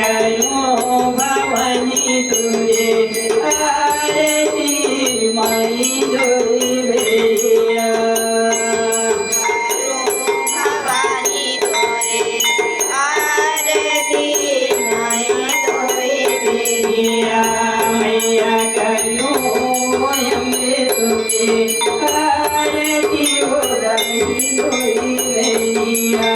करो भवानी तुझे आरती माई जोड़ी बेरिया भवानी तोरे आरती माई तोरे बेरिया मैया करो अम्बे तुझे आरती भवानी जोड़ी बेरिया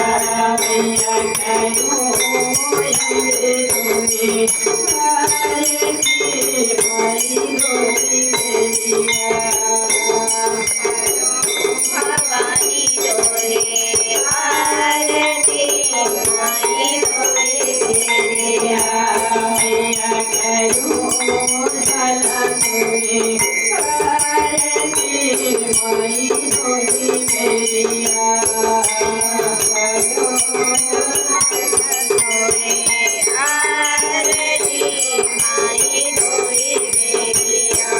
Hare भवानी तोरे आरती माई तोरे बेरिया मैया करूं भला तुझे आरती माई तोरी बेरिया तोरे आरती माई तोरे बेरिया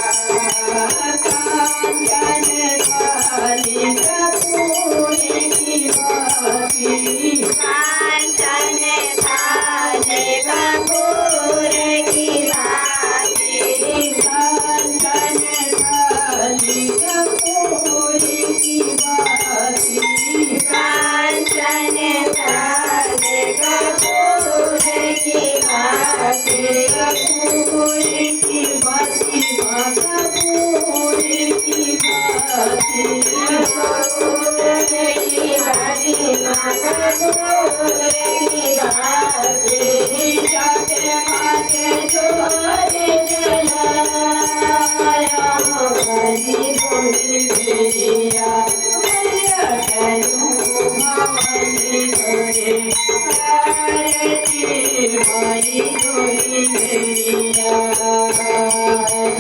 कांचन थाली कपूर की बाती कांचन थाले कपूर की भांति कांचन थाली कपूर की बाती कांचन थाले कपूर की भांति कपूर की बाती कपूर की बाती कपूर की भांति कपूर की भांति जाते माते छोरे जलाया भवानी तोरी बेरिया मैया करूं भवानी तोरे आरती माई तोरी बेरिया भवानी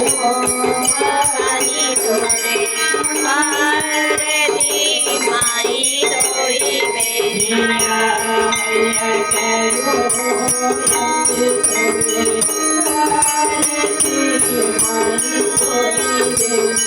तोरे आरती माई तोरी बेरिया मैया करूं भवानी तोरे आरती माई तोरी बेरिया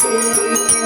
Thank you.